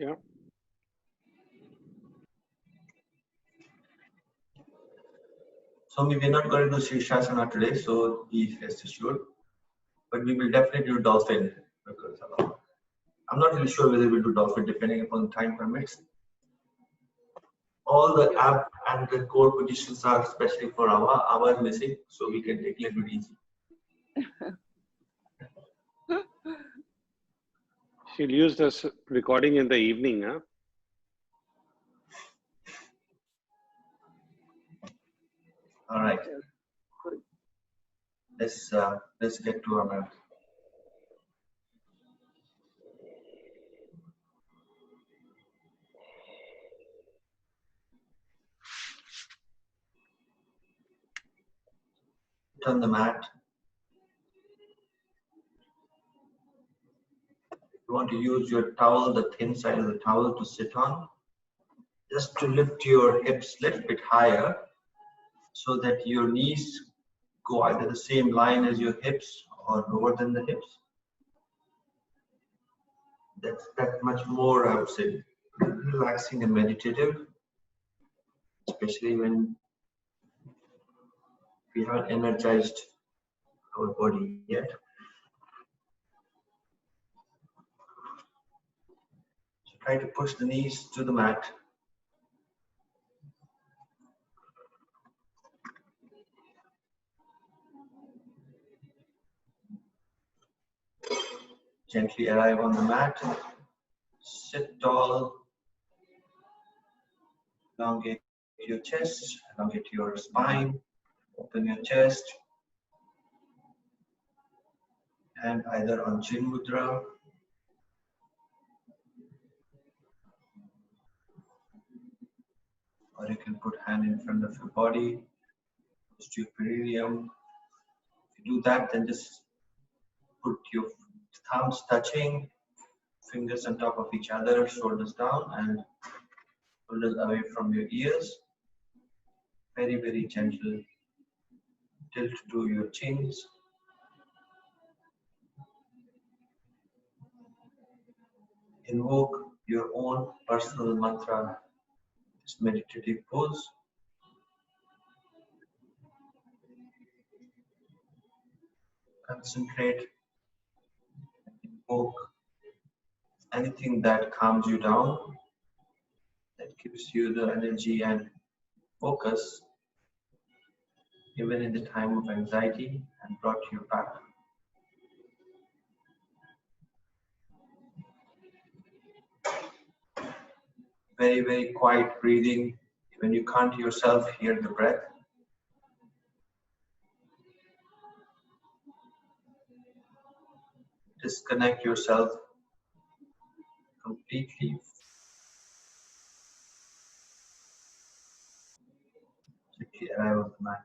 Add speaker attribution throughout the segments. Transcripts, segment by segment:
Speaker 1: Yeah.
Speaker 2: So we're not going to do Shirshasana today, so be rest assured. But we will definitely do dolphin because I'm not really sure whether we'll do dolphin depending upon the time permits. All the ab and the core positions are especially for our is missing, so we can take it a little bit easy.
Speaker 1: She'll use this recording in the evening, huh?
Speaker 2: All right. Let's get to our mat. Sit on the mat. You want to use your towel, the thin side of the towel, to sit on, just to lift your hips a little bit higher so that your knees go either the same line as your hips or lower than the hips. That's that much more, I would say, relaxing and meditative, especially when we haven't energized our body yet. So try to push the knees to the mat. Gently arrive on the mat. Sit tall. Elongate your chest, elongate your spine, open your chest. And either on Chin Mudra or you can put hand in front of your body, close to your perineum. If you do that, then just put your thumbs touching, fingers on top of each other, shoulders down, and shoulders away from your ears. Very, very gentle tilt to your chins. Invoke your own personal mantra, this meditative pose. Concentrate, invoke anything that calms you down, that gives you the energy and focus even in the time of anxiety and brought you back. Very, very quiet breathing. When you can't yourself hear the breath. Disconnect yourself completely. Gently arrive on the mat.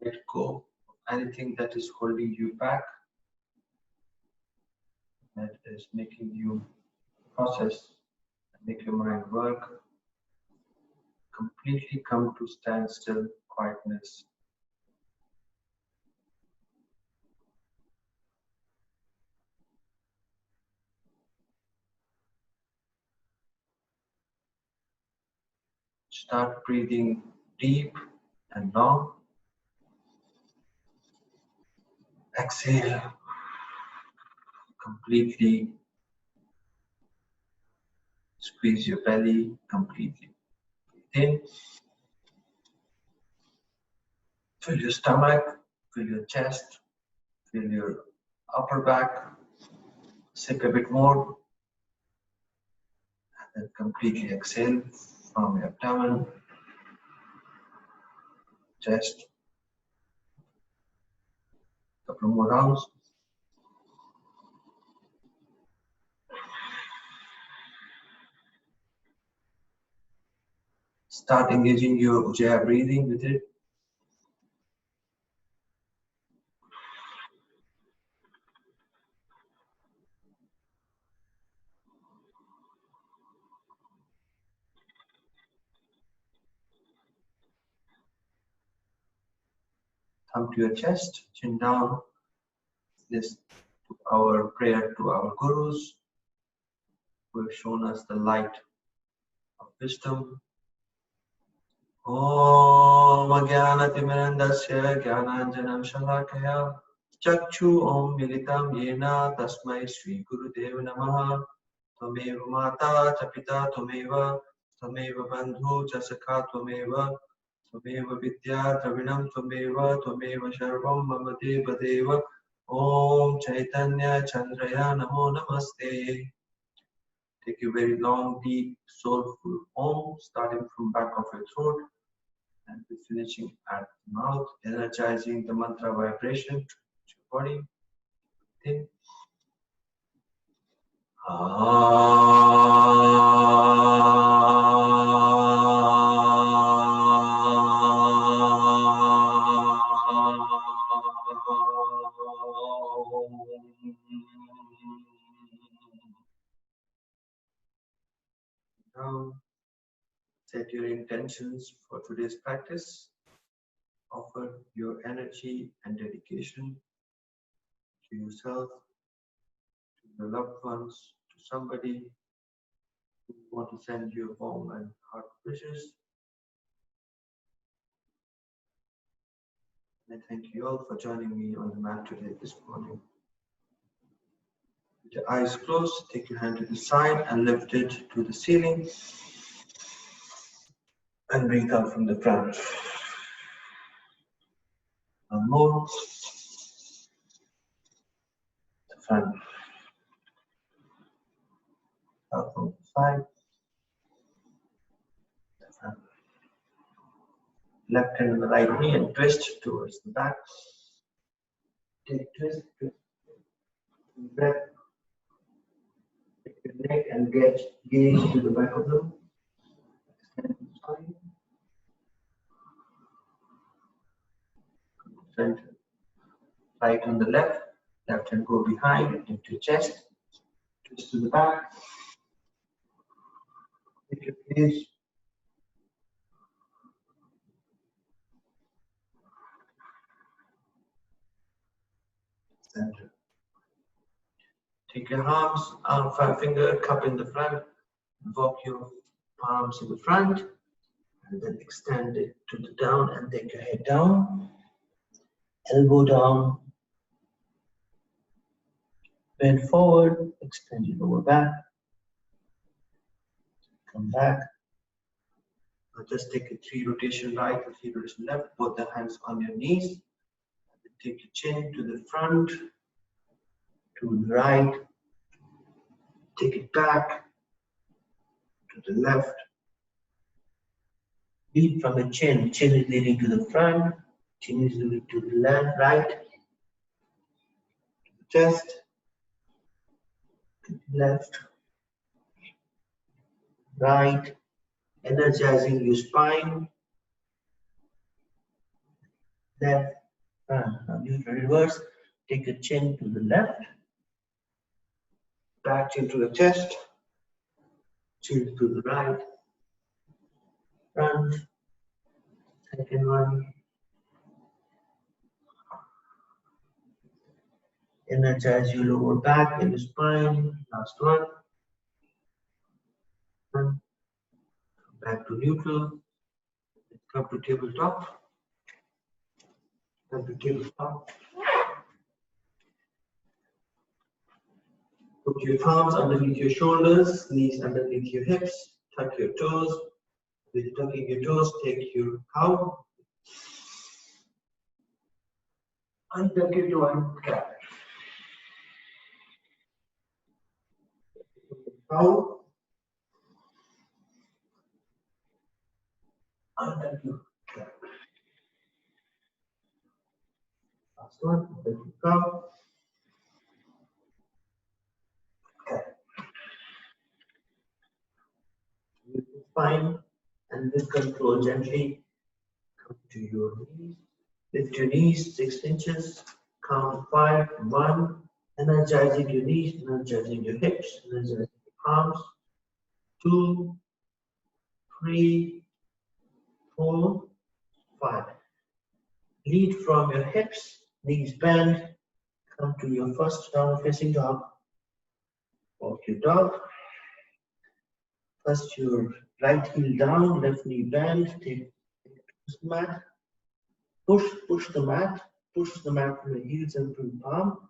Speaker 2: Let go of anything that is holding you back, that is making you process and make your mind work. Completely come to standstill, quietness. Start breathing deep and long. Exhale completely. Squeeze your belly completely. Breathe in. Fill your stomach, fill your chest, fill your upper back. Sip a bit more. And then completely exhale from your abdomen, chest. Couple more rounds. Start engaging your Ujjayi breathing with it. Come to your chest, chin down. This to our prayer to our gurus who have shown us the light of wisdom. Om Jnanatimirandasya Jnananjanam Shalakaya Chakshu Om Militam Yena Tasmai Sri Gurudev Namaha Tvameva Mata cha Pita Tvameva Tvameva Bandhu cha Sakha Tvameva Tvameva Vidya Dravinam Tvameva Tvameva Sarvam Mama Deva Deva Om Chaitanya Chandraya Namo Namaste. Take a very long, deep, soulful Om, starting from back of your throat and finishing at the mouth, energizing the mantra vibration to your body. Think. Now, set your intentions for today's practice. Offer your energy and dedication to yourself, to your loved ones, to somebody who want to send you warm and heart wishes. And I thank you all for joining me on the mat today this morning. With your eyes closed, take your hand to the side and lift it to the ceiling. And breathe out from the front. One more. The front. Out from the side. The front. Left hand on the right knee and twist towards the back. Take twist, twist. Breath. Take your neck and gaze to the back of them. Extend the spine. Center. Right on the left. Left hand go behind into chest. Twist to the back. Take your gaze. Center. Take your arms, five finger cup in the front. Walk your palms in the front. And then extend it to the down and take your head down. Elbow down. Bend forward. Extend your lower back. Come back. Now just take a 3 rotation right and 3 rotation left. Both the hands on your knees. Take your chin to the front, to the right. Take it back to the left. Lead from the chin. Chin is leading to the front. Chin is leading to the left, right. To the chest. To the left. Right. Energizing your spine. Left. Now use the reverse. Take the chin to the left. Back chin to the chest. Chin to the right. Front. Second one. Energize your lower back and the spine. Last one. Come back to neutral. Come to tabletop. Come to tabletop. Put your palms underneath your shoulders, knees underneath your hips. Tuck your toes. With tucking your toes, take your cow. Untuck your toe and cat. Cow. Untuck your cat. Last one. Untuck your cow. Cat. Use the spine And with control, gently come to your knees. Lift your knees 6 inches. Count to 5. 1. Energizing your knees, energizing your hips, energizing your arms. 2, 3, 4, 5. Lead from your hips, knees bend. Come to your first downward facing dog. Walk your dog. First your right heel down, left knee bend. Take the mat. Push the mat. Push the mat from your heels and from palm.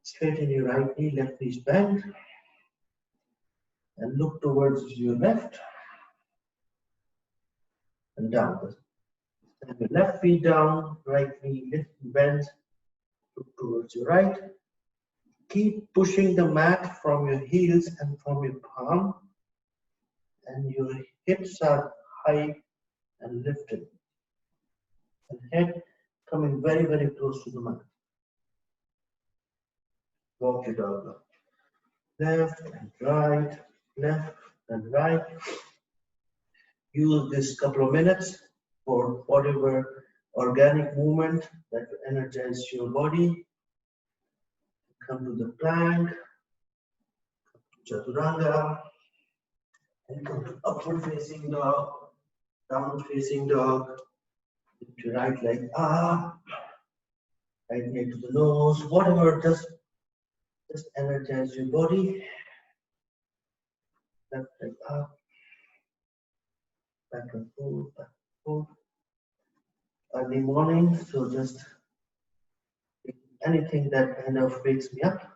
Speaker 2: Straighten your right knee, left knee bend. And look towards your left. And down. And your left feet down, right knee lift and bends. Look towards your right. Keep pushing the mat from your heels and from your palm. And your hips are high and lifted. And head coming very, very close to the mat. Walk your dog up. Left and right, left and right. Use this couple of minutes for whatever organic movement that will energize your body. Come to the plank, chaturanga, and come to upward facing dog, downward facing dog. Lift your right leg up, right leg to the nose, whatever, just energize your body. Left leg up, back and forth, back and forth. Early morning, so just anything that kind of wakes me up.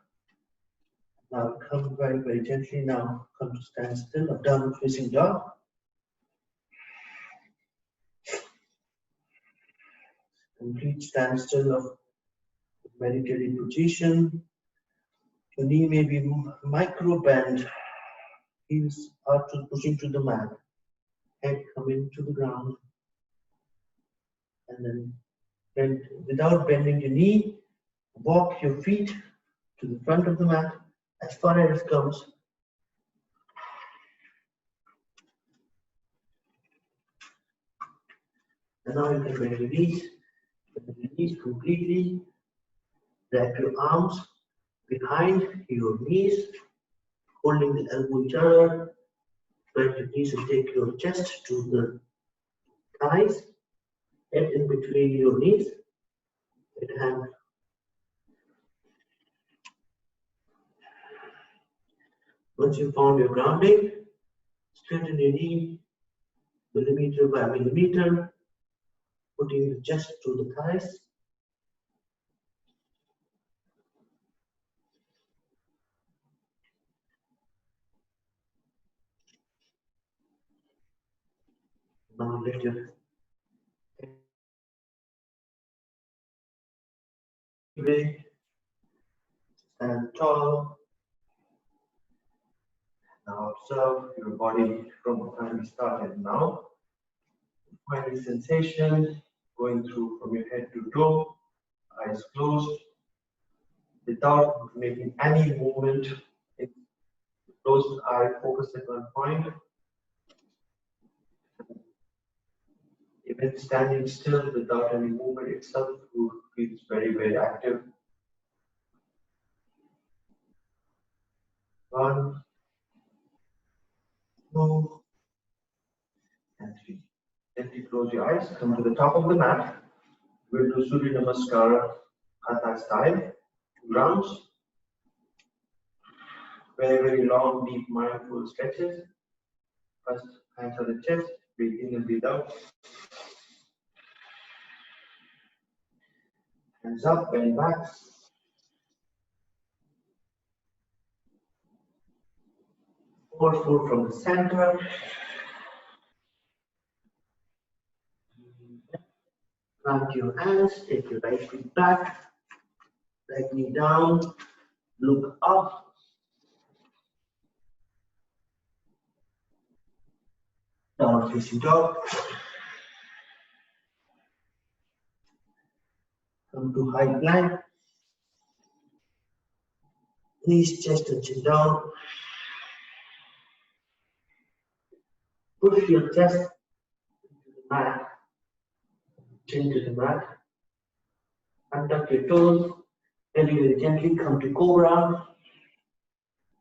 Speaker 2: Now come very, very gently. Now come to stand still, a downward facing dog. Complete standstill of meditative position. Your knee may be micro bend, heels are pushing to the mat, head coming to the ground, and then bend without bending your knee. Walk your feet to the front of the mat as far as it comes. And now you can bend your knees. Bend your knees completely. Wrap your arms behind your knees, holding the elbow each other. Bend your knees and take your chest to the thighs. Head in between your knees. Right hand. Once you found your grounding, straighten your knee millimeter by millimeter, putting the chest to the thighs. Now lift your head, stand tall. Now observe your body from the time you started now. Find the sensation going through from your head to toe, eyes closed, without making any movement. In closed eye, focus at one point. Even standing still without any movement itself feels very, very active. 1, 2, and 3. Gently close your eyes, come to the top of the mat. We'll do Surya Namaskar, Hatha Style, 2 rounds. Very, very long, deep, mindful stretches. First, hands on the chest, breathe in and breathe out. Hands up, bend back. Forward from the center. Plant your hands, take your right foot back, right knee down, look up. Downward facing dog. Come to high plank. Knees, chest and chin down.
Speaker 3: Push your chest into the mat, chin to the mat, untuck your toes, very gently come to Cobra.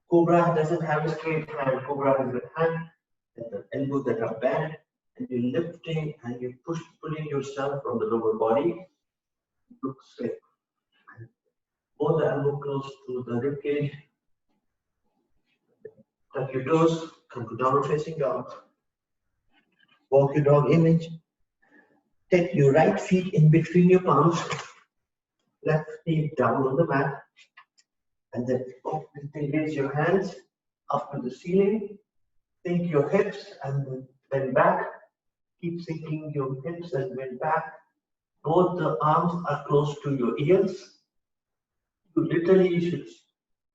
Speaker 3: Cobra doesn't have a straight hand. Cobra has a hand and the elbows that are bent, and you're lifting and you pulling yourself from the lower body. Look straight. Hold the elbow close to the rib cage. Tuck your toes, come to downward facing dog. Walk your dog image. Take your right feet in between your palms, left knee down on the mat, and then raise your hands up to the ceiling. Sink your hips and then bend back. Keep sinking your hips and bend back. Both the arms are close to your ears. You literally should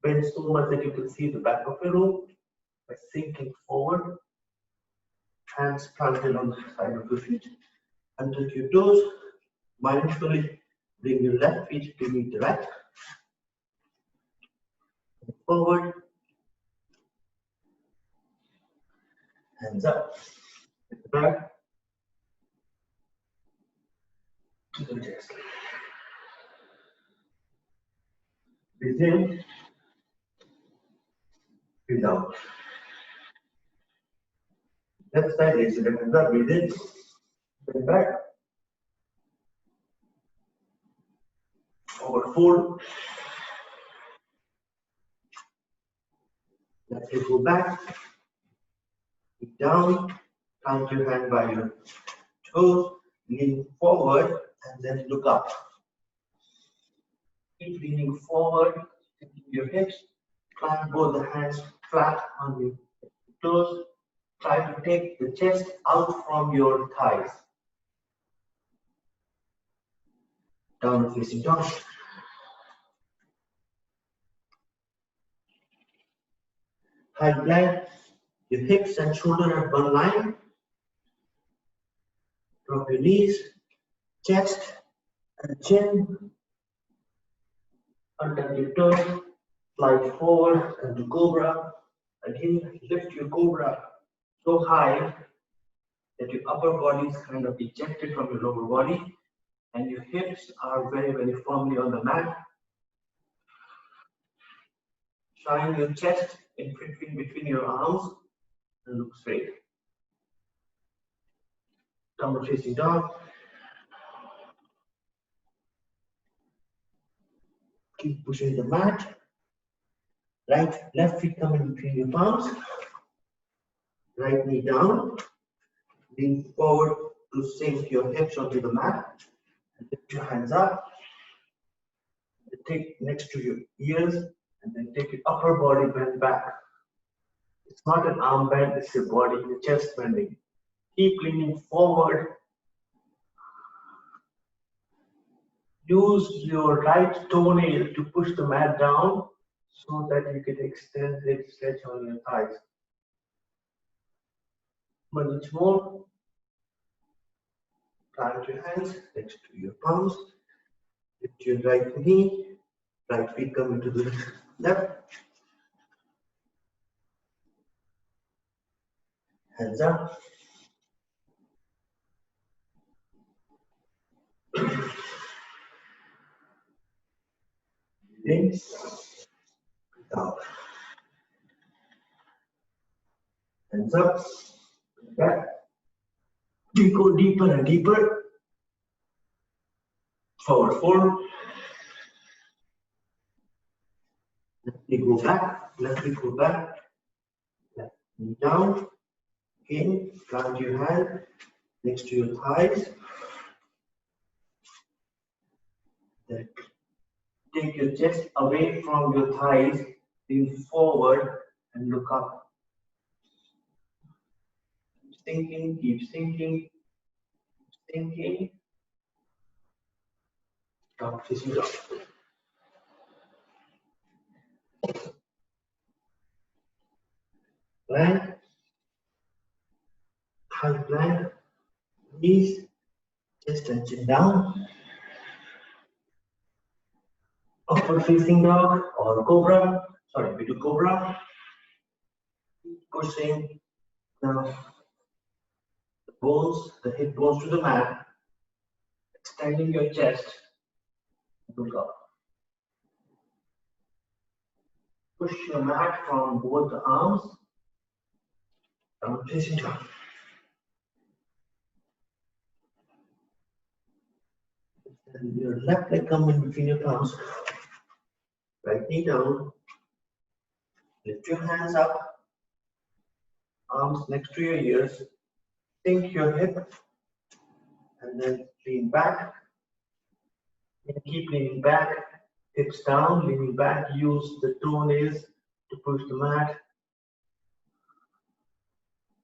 Speaker 3: bend so much that you can see the back of your room by sinking forward. Hands planted on the side of your feet. Untuck your toes. Mindfully bring your left feet to meet the right. Forward. Hands up. Back. To the chest. Breathe in. Breathe out. Left side is remember, breathe in. Bend back. Forward fold. Let it go back. Keep down. Plant your hand by your toes. Lean forward and then look up. Keep leaning forward. Your hips. Plant both the hands flat on your toes. Try to take the chest out from your thighs. Downward facing dog. High plank. Your hips and shoulder at one line. Drop your knees, chest and chin. Untuck your toes. Slide forward and to Cobra. Again, lift your Cobra so high that your upper body is kind of ejected from your lower body and your hips are very firmly on the mat. Shine your chest in between your arms and look straight. Downward facing dog. Keep pushing the mat. Right, left feet coming between your palms. Right knee down. Lean forward to sink your hips onto the mat. And lift your hands up. Take next to your ears and then take your upper body bend back. It's not an arm bend, it's your body, your chest bending. Keep leaning forward. Use your right toenail to push the mat down so that you can extend the stretch on your thighs. Much more. Plant your hands next to your palms. Lift your right knee. Right feet coming to the left. Hands up. In. Out. Hands up. Back. You go deeper and deeper. Forward fold. Left knee go back. Left knee go back. Left knee down. Again, plant your hand next to your thighs. Then take your chest away from your thighs. Lean forward and look up. Keep sinking. Down facing down. Plank. High plank. Knees, chest and chin down. Upward facing dog or cobra. Sorry, we do cobra. Pushing down bones, the hip bones to the mat, extending your chest. Look up. Push your mat from both the arms, down facing down. And your left leg come in between your palms. Right knee down. Lift your hands up. Arms next to your ears. Sink your hip. And then lean back. And keep leaning back. Hips down, leaning back. Use the toenails to push the mat.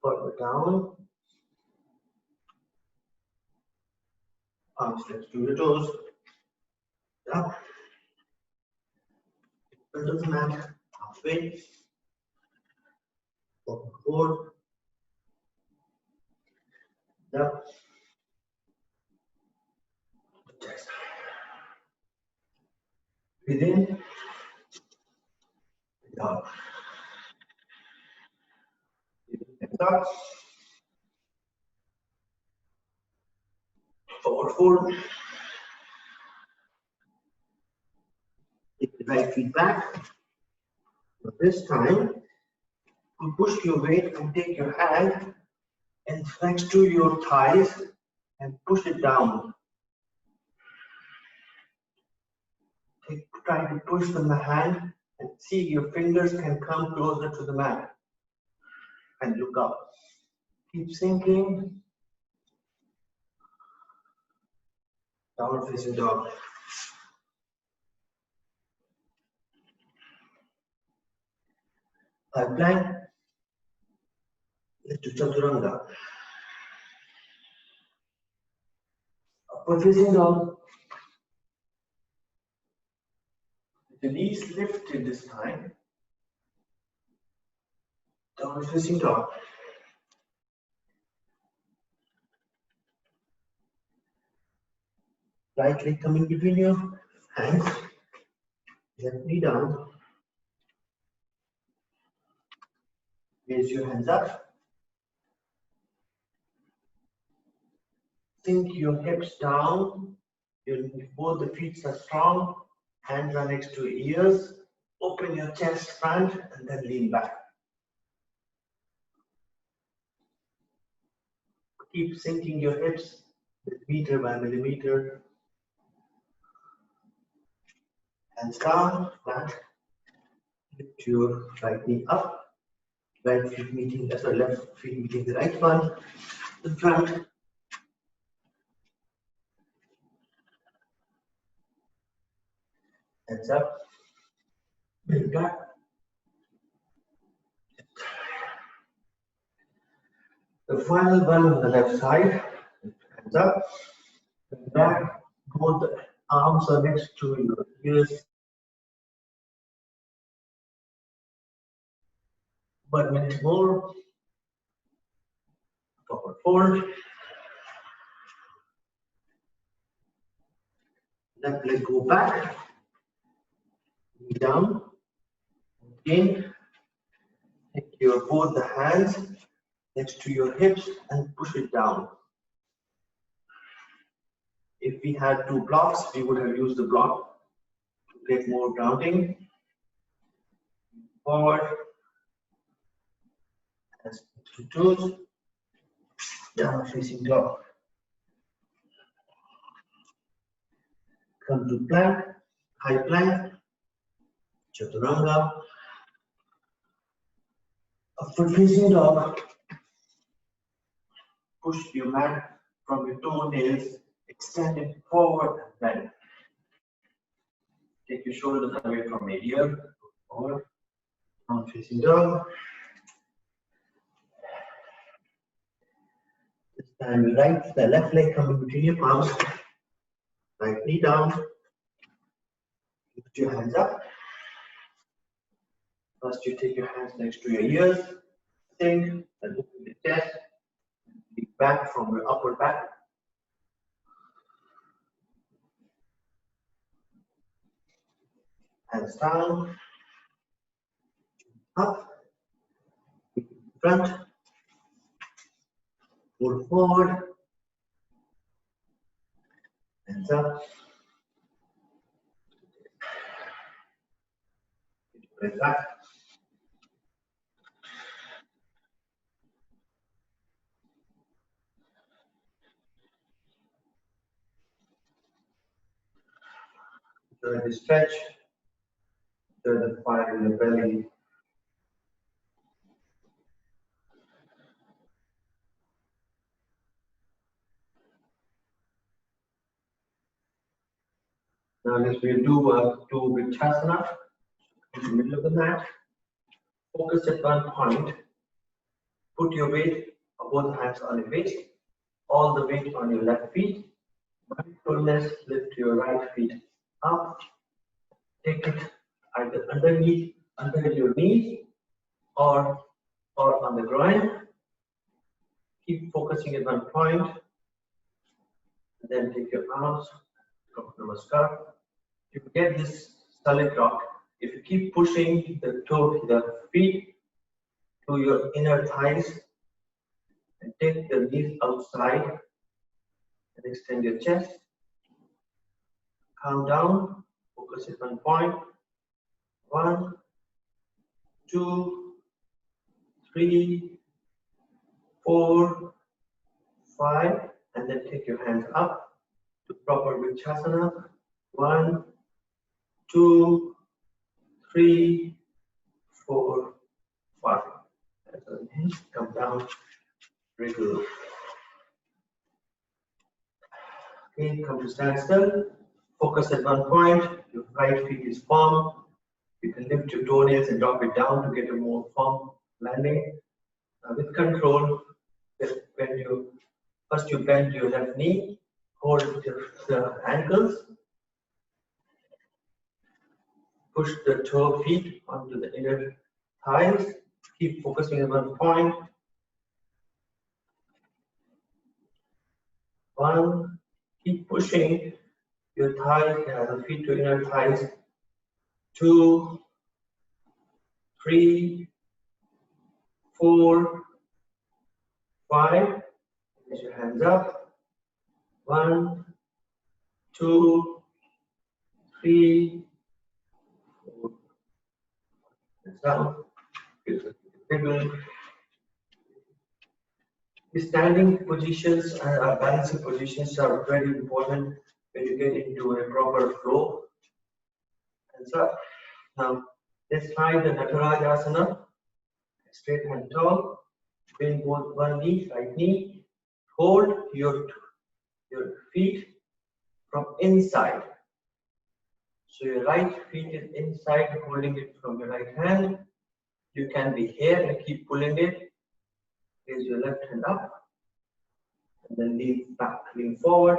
Speaker 3: Further down. Arms next to your toes. Up. Under the mat. Halfway. Forward. Up. Chest. Breathe in. Down. Up. Forward fold. Take the right feet back. But this time, you push your weight and take your hand and next to your thighs and push it down. Try to push from the hand and see your fingers can come closer to the mat. And look up. Keep sinking. Downward facing dog. High plank. Lift to chaturanga. Upward facing dog. The knees lifted this time. Downward facing dog. Right leg coming between your hands. Left knee down. Raise your hands up. Sink your hips down. Both the feet are strong. Hands are next to ears. Open your chest front and then lean back. Keep sinking your hips millimeter by millimeter. Hands down, flat. Lift your right knee up. Right feet meeting, left feet meeting the right one. In front. Hands up. Bring back. The final one on the left side. Hands up. Bring back. Both arms are next to your ears. 1 minute more. Forward fold. Left leg go back. Knee down. Again. Take your both the hands next to your hips and push it down. If we had 2 blocks, we would have used the block to get more grounding. Forward. Hands to toes. Down facing dog. Come to plank, high plank, chaturanga, upward facing dog. Push your mat from your toenails, extend it forward and bend. Take your shoulders away from your ear, forward, down facing dog. This time the left leg coming between your palms, right knee down, lift your hands up. First you take your hands next to your ears, think, and open the chest, lean back from your upper back. Hands down, up, front, Pull forward. Hands up. Breath back. Enjoy the stretch. Enjoy the fire in the belly. Now let's do two Vichasana in the middle of the mat. Focus at one point. Put your weight of both hands on your waist. All the weight on your left feet. Mindfulness, lift your right feet up. Take it either underneath, under your knees, or on the groin. Keep focusing at one point. Then take your arms, Namaskar. You get this solid rock. If you keep pushing the feet to your inner thighs and take the knees outside and extend your chest. Calm down, focus at one point. 1, 2, 3, 4, 5, and then take your hands up to proper Vichasana. 1, 2, 3, 4, 5. And come down, wriggle. Okay, come to standstill. Focus at one point. Your right feet is firm. You can lift your toenails and drop it down to get a more firm landing. With control, when you first you bend your left knee, hold the ankles, push the toe feet onto the inner thighs. Keep focusing at one point. 1, keep pushing your thighs, the feet to inner thighs. 2, 3, 4, 5. Raise your hands up. 1, 2, 3, 4. Hands down. The standing positions and balancing positions are very important when you get into a proper flow. Hands up. Now let's try the Natarajasana. Straight and tall. Bend both one knee, right knee. Hold your feet from inside. So your right feet is inside, holding it from your right hand. You can be here and keep pulling it. Raise your left hand up. And then lean back, lean forward.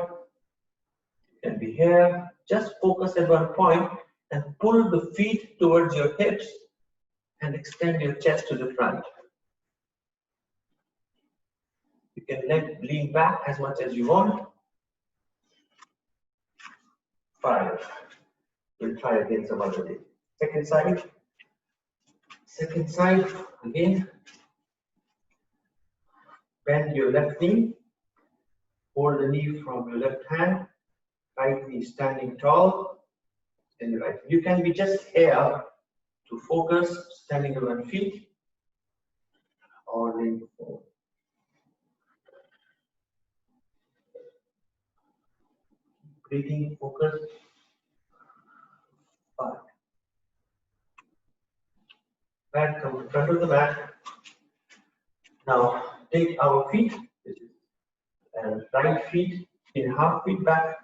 Speaker 3: You can be here. Just focus at one point and pull the feet towards your hips and extend your chest to the front. You can lean back as much as you want. 5. We'll try again some other day. Second side. Second side again. Bend your left knee. Hold the knee from your left hand. Right knee standing tall. And your right. You can be just here to focus, standing on one feet or lean forward. Breathing, focus. 5. Back, come to front of the mat. Now take our feet, and right feet 3.5 feet back,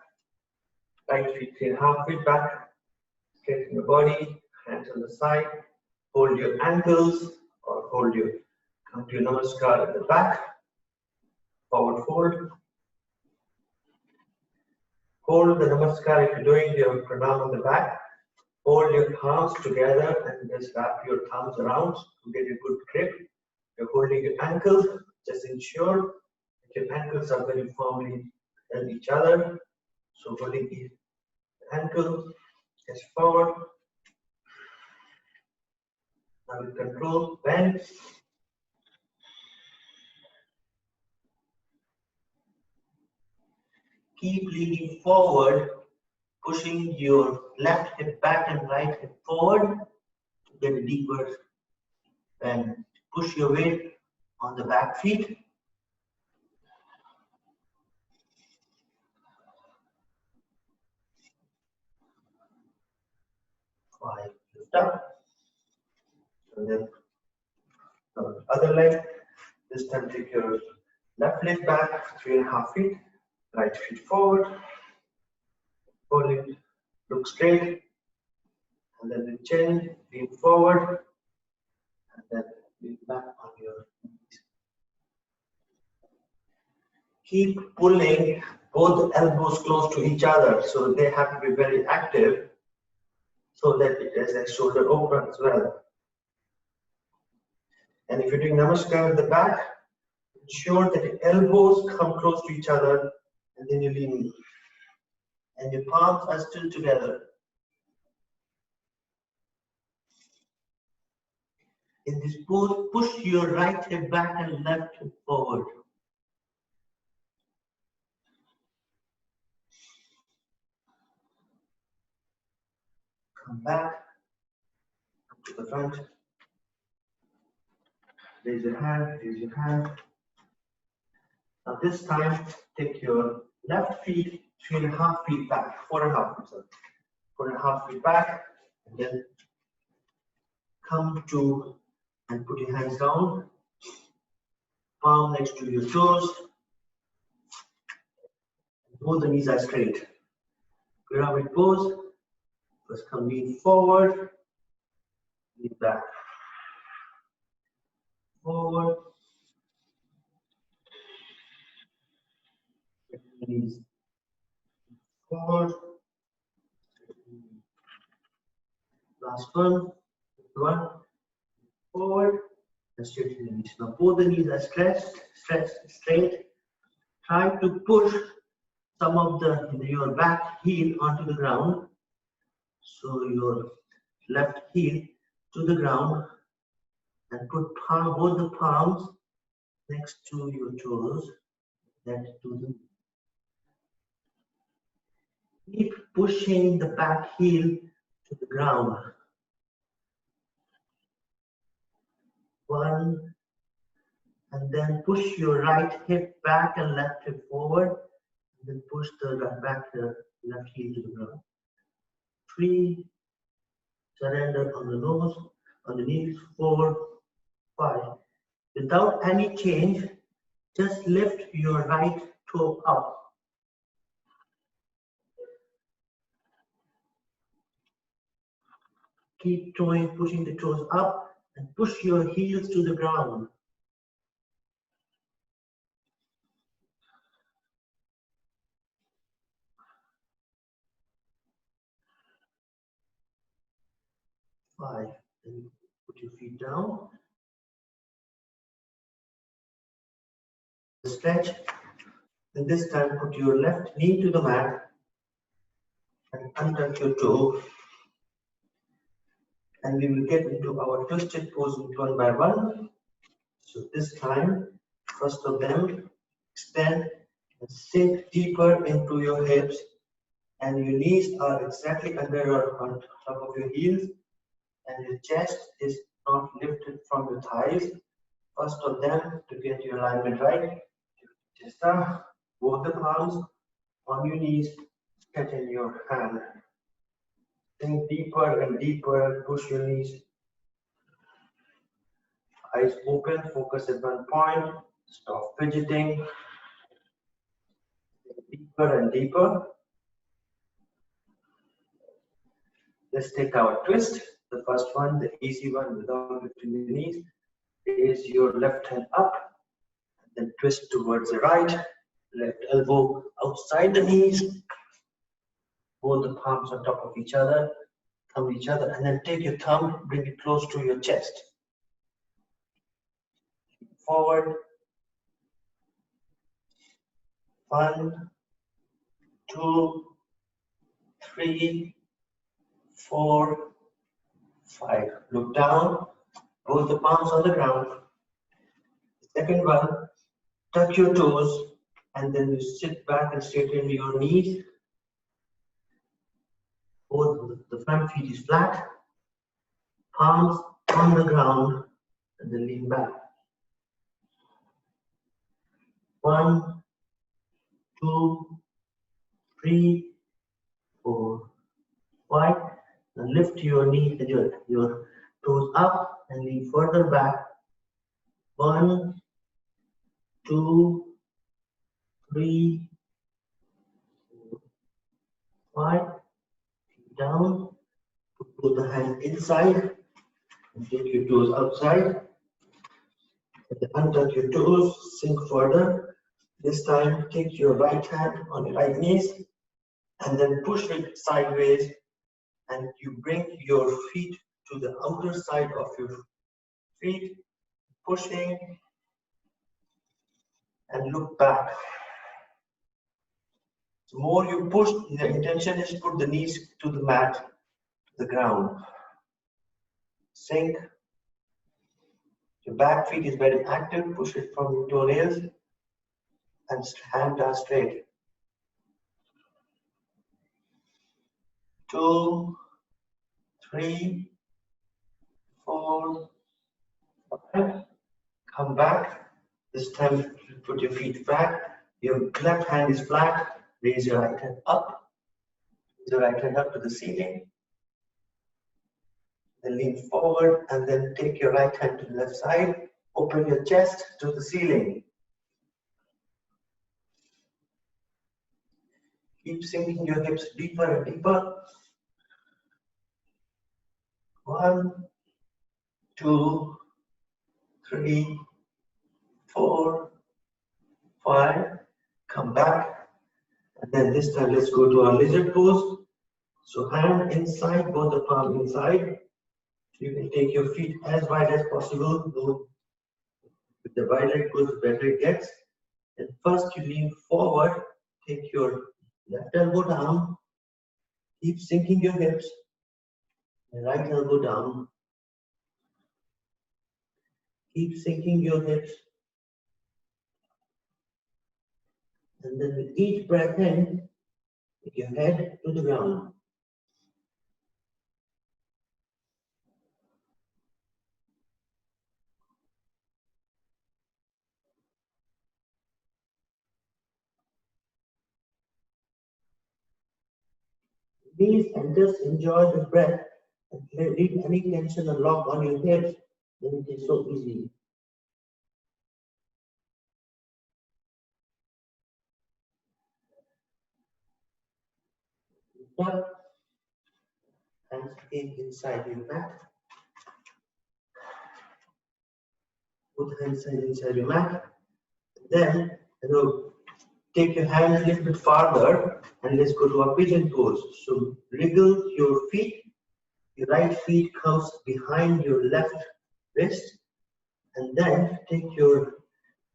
Speaker 3: right feet 3.5 feet back. Straighten your body, hands on the side. Hold your ankles or come to your Namaskar at the back. Forward fold. Hold the Namaskar if you're doing your pranam on the back. Hold your palms together and just wrap your thumbs around to get a good grip. You're holding your ankles. Just ensure that your ankles are very firmly on each other. So holding the ankle, just forward. Now with control, bend. keep leaning forward, pushing your left hip back and right hip forward to get deeper, and push your weight on the back feet. 5, lift up, and then the other leg. This time take your left leg back 3.5 feet, right feet forward, hold it, look straight, and then the chin, lean forward, and then lean back on your knees. Keep pulling both elbows close to each other, so they have to be very active, so that it is a shoulder open as well. And if you're doing Namaskar at the back, ensure that the elbows come close to each other, and then you lean, and your palms are still together. In this pose, push your right hip back and left hip forward. Come back to the front. Raise your hand, raise your hand. Now this time, take your left feet 3.5 feet back, 4.5 feet, 4.5 feet back, and then come to and put your hands down, palm next to your toes. Both the knees are straight. Pyramid pose. First come lean forward, lean back, forward, knees forward. Last one, forward, and straighten the knees. Now both the knees are stretched, straight. Try to push some of your back heel onto the ground. So your left heel to the ground, and put both the palms next to your toes. Keep pushing the back heel to the ground. 1, and then push your right hip back and left hip forward, and then push the left heel to the ground. 3, surrender on the nose, on the knees. 4, 5. Without any change, just lift your right toe up. Keep pushing the toes up, and push your heels to the ground. Five. Then put your feet down. Stretch. And this time put your left knee to the mat and untouch your toe. And we will get into our twisted poses one by one. So this time, first of them, extend and sink deeper into your hips, and your knees are exactly on top of your heels, and your chest is not lifted from your thighs. First of them, to get your alignment right, just both the palms on your knees, catch in your hand. Sink deeper and deeper, push your knees. Eyes open, focus at one point, stop fidgeting. Deeper and deeper. Let's take our twist. The first one, the easy one without lifting the knees, is your left hand up, and then twist towards the right, left elbow outside the knees, both the palms on top of each other, thumb each other, and then take your thumb, bring it close to your chest. Forward. 1, 2, 3, 4, 5. Look down, both the palms on the ground. Second one, tuck your toes and then you sit back and straighten your knees. Both the front feet is flat, palms on the ground, and then lean back. 1, 2, 3, 4, 5. Now lift your knees and your toes up and lean further back. 1, 2, 3, 4, 5. Down. Put the hand inside and take your toes outside. Untuck your toes, sink further. This time, take your right hand on your right knees and then push it sideways, and you bring your feet to the outer side of your feet, pushing and look back. The more you push, the intention is to put the knees to the mat, the ground. Sink. Your back feet is very active. Push it from your toenails and hands are straight. 2, 3, 4, 5. Come back. This time put your feet back. Your left hand is flat. Raise your right hand up. Raise your right hand up to the ceiling. Then lean forward and then take your right hand to the left side. Open your chest to the ceiling. Keep sinking your hips deeper and deeper. 1, 2, 3, 4, 5. Come back. And then this time let's go to our lizard pose. So hand inside, both the palm inside. You can take your feet as wide as possible. The wider it goes, the better it gets. And first you lean forward, take your left elbow down, keep sinking your hips, and right elbow down. Keep sinking your hips. And then with each breath in, take your head to the ground. Please and just enjoy the breath and leave any tension or lock on your hips. Then it is so easy. Tuck and stay inside your mat. Put hands inside your mat. Then take your hands a little bit farther and let's go to a pigeon pose. So wriggle your feet. Your right feet comes behind your left wrist, and then take your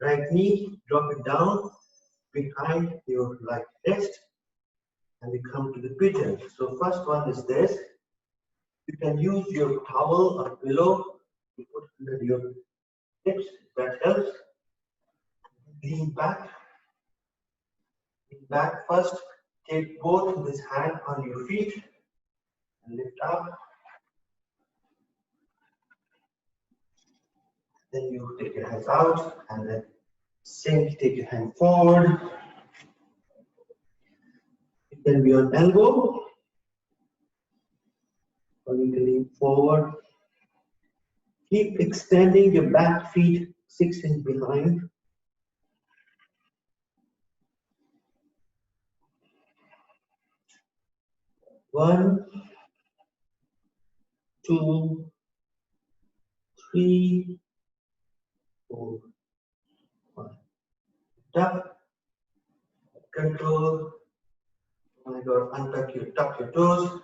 Speaker 3: right knee, drop it down behind your right wrist, and we come to the pigeon. So first one is this. You can use your towel or pillow to put under your hips. That helps. Lean back. Lean back first. Take both this hand on your feet and lift up. Then you take your hands out and then sink, take your hand forward. It can be on elbow, or you can lean forward. Keep extending your back feet 6 inches behind. One, 2, 3, 4, 5. Tuck, control. Oh my God, tuck your toes.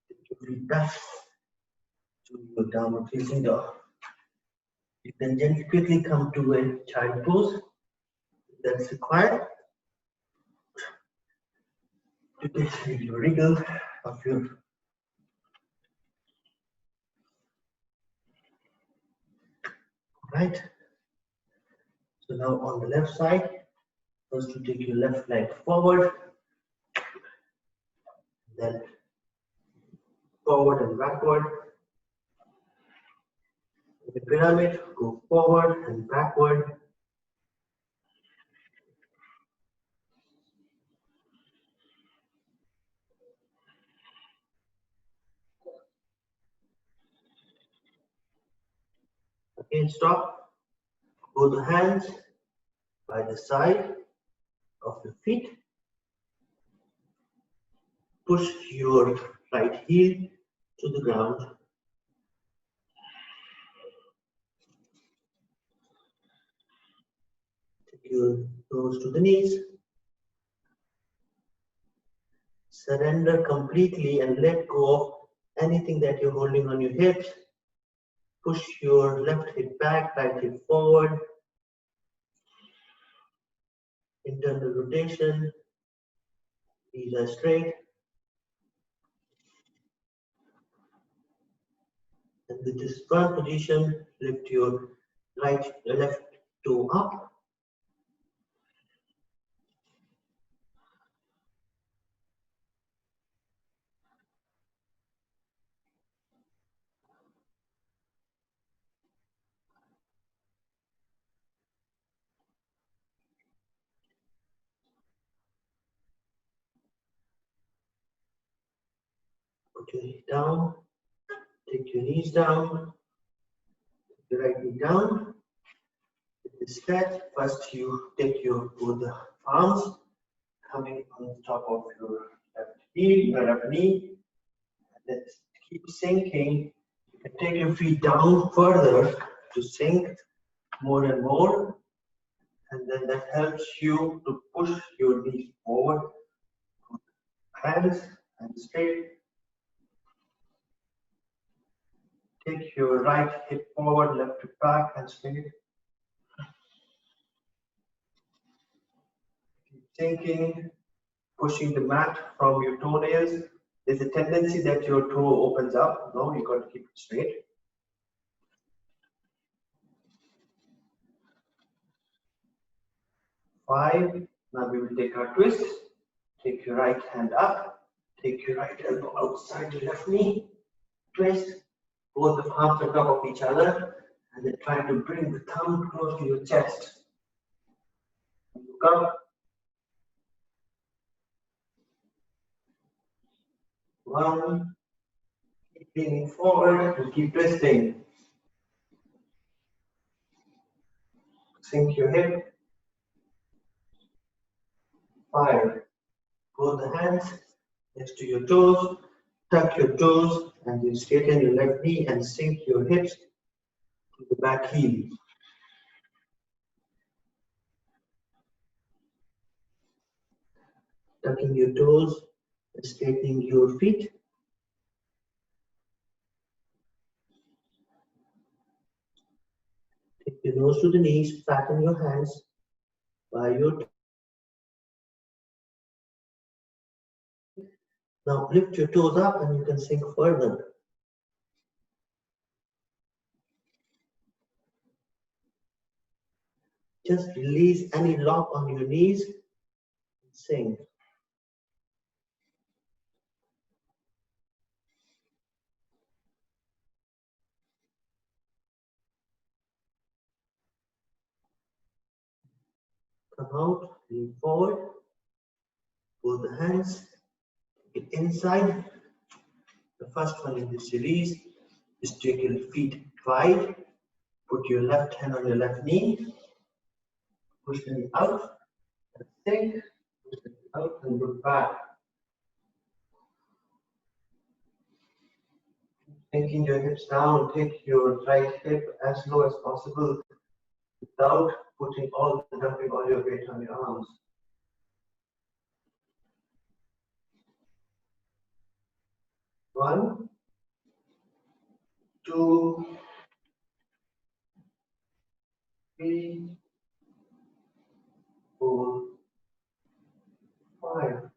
Speaker 3: Take your feet back to your downward facing dog. You can gently quickly come to a child pose. That's required to take your wriggle of your right. So now on the left side, First, you take your left leg forward, then forward and backward. In the pyramid, go forward and backward. Again, stop. Both the hands by the side of your feet. Push your right heel to the ground. Take your nose to the knees. Surrender completely and let go of anything that you're holding on your hips. Push your left hip back, right hip forward. Internal rotation. Knees are straight. And with this front position, lift your left toe up. Put your knee down. Take your knees down. Your right knee down. With this stretch, first you take your both arms coming on top of your left heel, your left knee. And then keep sinking. You can take your feet down further to sink more and more. And then that helps you to push your knees forward. Hands and straight. Take your right hip forward, left hip back and straight. Keep sinking, pushing the mat from your toenails. There's a tendency that your toe opens up. No, you got to keep it straight. Five. Now we will take our twist. Take your right hand up. Take your right elbow outside your left knee. Twist. Both the palms on top of each other. And then try to bring the thumb close to your chest. Look up. One. Keep leaning forward and keep twisting. Sink your hip. 5. Both the hands next to your toes. Tuck your toes and then straighten your left knee and sink your hips to the back heel. Tucking your toes and straightening your feet. Take your nose to the knees, flatten your hands by your toes. Now lift your toes up and you can sink further. Just release any lock on your knees and sink. Come out, lean forward, both the hands, get inside. The first one in the series is take your feet wide, put your left hand on your left knee, push them out, and sink, push them out and look back. Sinking your hips down, take your right hip as low as possible without dumping all your weight on your arms. 1, 2, 3, 4, 5. Come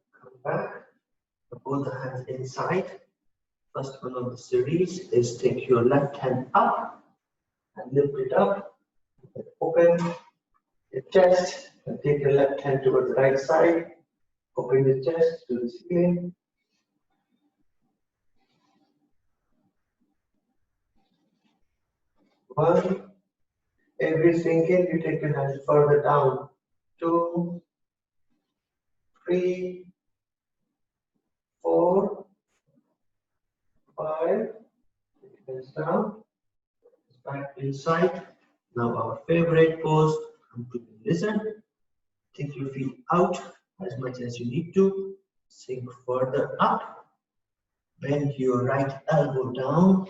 Speaker 3: back. Put the hands inside. First one of the series is take your left hand up and lift it up. Open your chest And take your left hand towards the right side. Open the chest to the ceiling. One. Every sink in, you take your hands further down. 2, 3, 4, 5. Hands down. Back inside. Now our favorite pose. Listen. Take your feet out as much as you need to. Sink further up. Bend your right elbow down.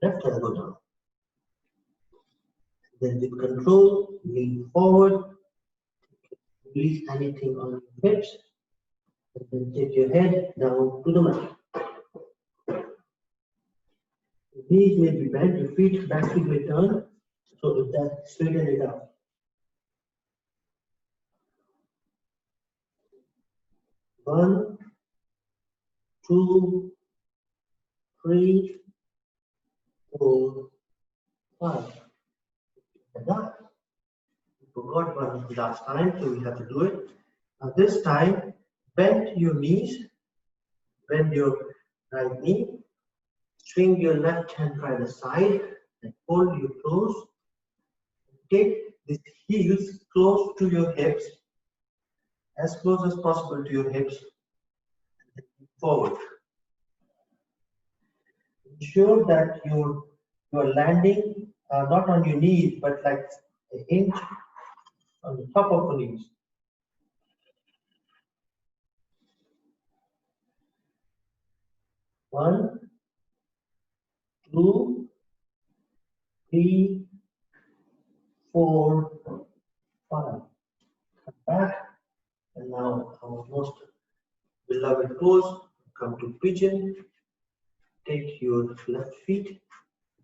Speaker 3: Left elbow down. Then with control, lean forward. Release anything on your hips. And then take your head down to the mat. Your knees may be bent, your feet back to may turn. So with that, straighten it out. 1, 2, 3, 4, 5. And that. We forgot one last time, so we have to do it. Now this time, bend your knees, bend your right knee, swing your left hand by the side, and hold your toes. Take the heels close to your hips, as close as possible to your hips, and then forward. Ensure that you are landing not on your knees, but like an inch on the top of the knees. One, 2, 3, 4, 5. Come back, and now our most beloved pose. Come to pigeon. Take your left feet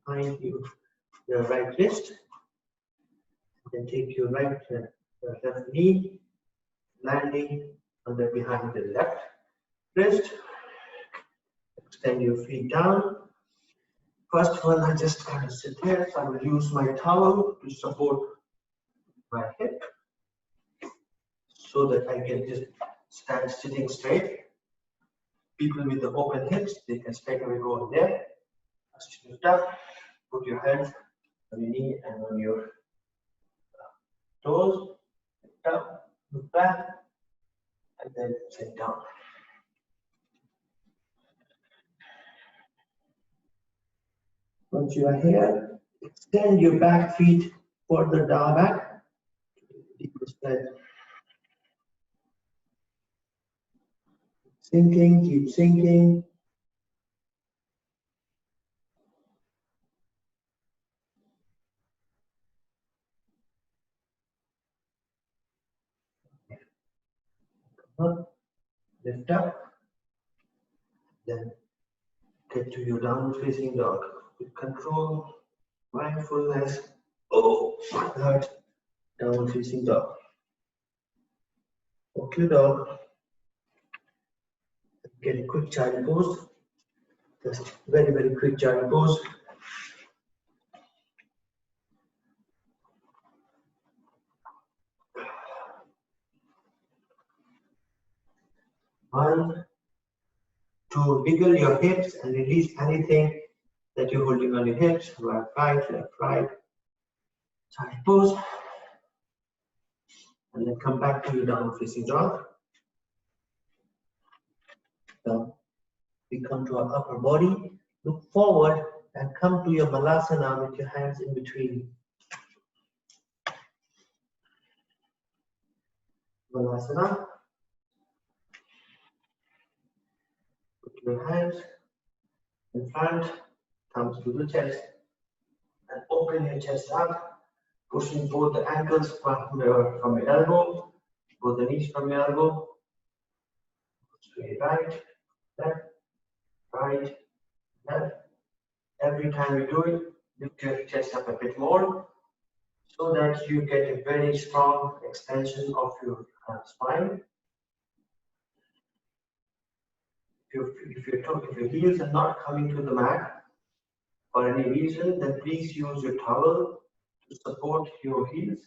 Speaker 3: behind your right wrist. Then take your left knee, landing under behind the left wrist. Extend your feet down. First one, I just kind of sit here, so I will use my towel to support my hip so that I can just stand sitting straight. People with the open hips, they can straight away go there. As you lift up, put your hands on your knee and on your toes. Lift up, look back, and then sit down. Once you are here, extend your back feet further down back. Deeper stretch. Sinking, keep sinking. Up, lift up, then get to your downward facing dog with control, mindfulness. Oh, my God, downward facing dog. Okay, dog. Get a quick child pose. Just very, very quick child pose. One, to wiggle your hips and release anything that you're holding on your hips. Left, right. Child pose. And then come back to your downward facing dog. Now, we come to our upper body. Look forward and come to your malasana with your hands in between. Malasana. Put your hands in front, thumbs to the chest, and open your chest up, pushing both the ankles from your elbow, both the knees from your elbow. Straight right, left, right, left. Every time you do it, lift your chest up a bit more so that you get a very strong extension of your spine. If your heels are not coming to the mat for any reason, then please use your towel to support your heels.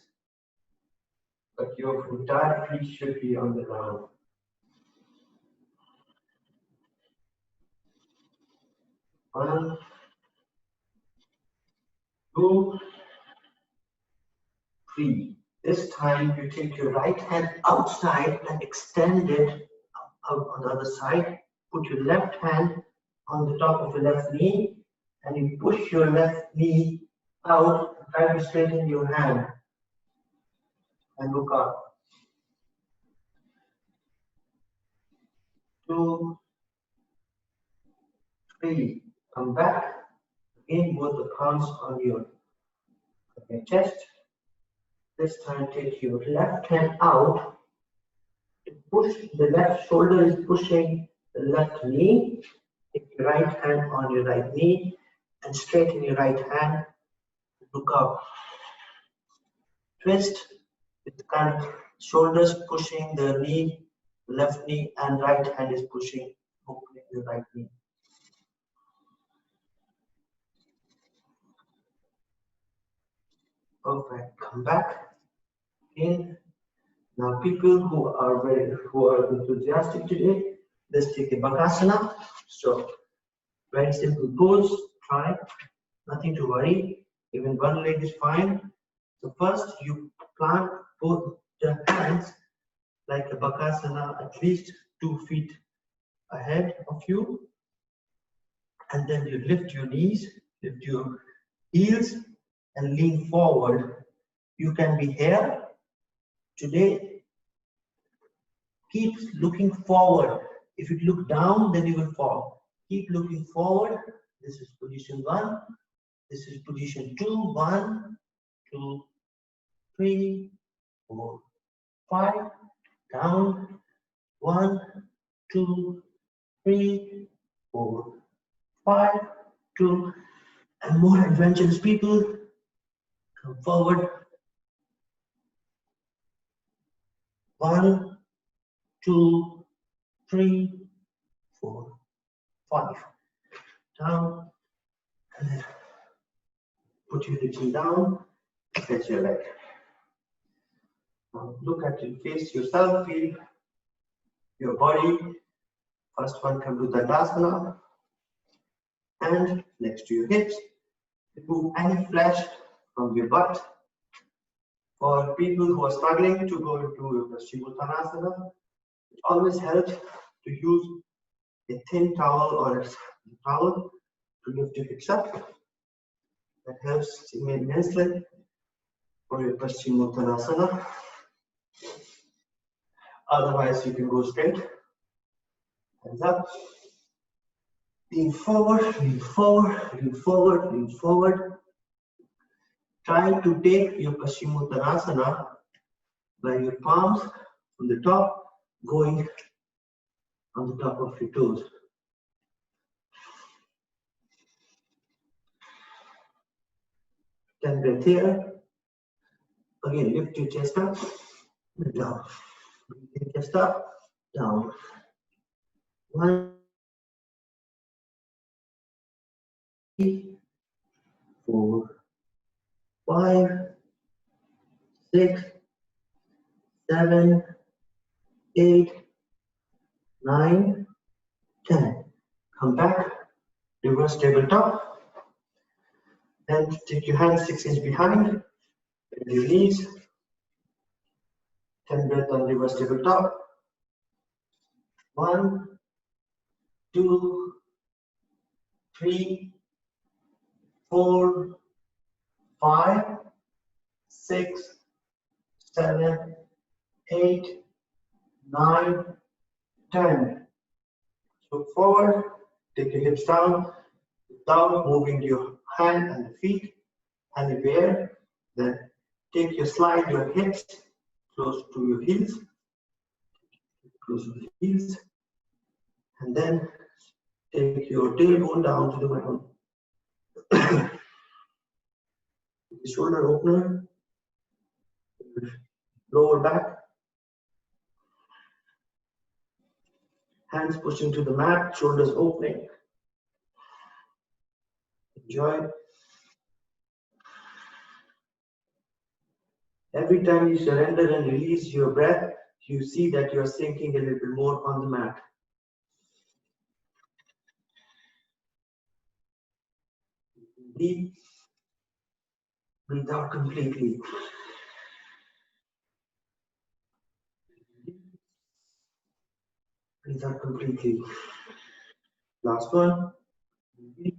Speaker 3: but your entire feet should be on the ground. 1, 2, 3. This time you take your right hand outside and extend it out on the other side. Put your left hand on the top of your left knee and you push your left knee out and try to straighten your hand and look up. 2, 3. Come back. Again, both the palms on your chest. This time take your left hand out. Push the left shoulder is pushing the left knee. Take your right hand on your right knee and straighten your right hand. Look up. Twist with the kind of shoulders pushing the knee, left knee, and right hand is pushing, opening the right knee. Perfect. Come back in. Now, people who are enthusiastic today, let's take a bakasana. So, very simple pose. Try. Nothing to worry. Even one leg is fine. So first, you plant both the hands like a bakasana, at least 2 feet ahead of you, and then you lift your knees, lift your heels, and lean forward. You can be here today. Keep looking forward. If you look down, then you will fall. Keep looking forward. This is position 1. This is position 2. 1, 2, 3, 4, 5. Down. 1, 2, 3, 4, 5, 2. And more adventurous people, come forward. 1, 2, 3, 4, 5. Down. And then put your chin down. Stretch your leg. Now look at your face yourself. Feel your body. First one, come to Dandasana. Hand next to your hips. Remove any flesh from your butt. For people who are struggling to go into Paschimottanasana, it always helps to use a thin towel or a towel to lift your hips up. That helps immensely for your Paschimottanasana. Otherwise, you can go straight. Hands up. Lean forward, lean forward, lean forward, lean forward. Try to take your Paschimottanasana by your palms from the top, going on the top of your toes. Then breath here. Again, lift your chest up, down. Lift your chest up, down. 1, 3, 4, 5, 6, 7, 8, 9, 10. Come back, reverse tabletop. Then take your hands 6 inches behind, bend your knees. 10 breath on reverse tabletop. 1, 2, 3, 4, 5, 6, 7, 8, 9, 10. Look forward, take your hips down without moving your hand and the feet anywhere. Then take your slide your hips close to your heels, close to the heels, and then take your tailbone down to the ground. The shoulder opener, lower back, hands pushing to the mat, shoulders opening. Enjoy. Every time you surrender and release your breath, you see that you're sinking a little more on the mat. Deep. Breathe out completely. Breathe out completely. Last one. Breathe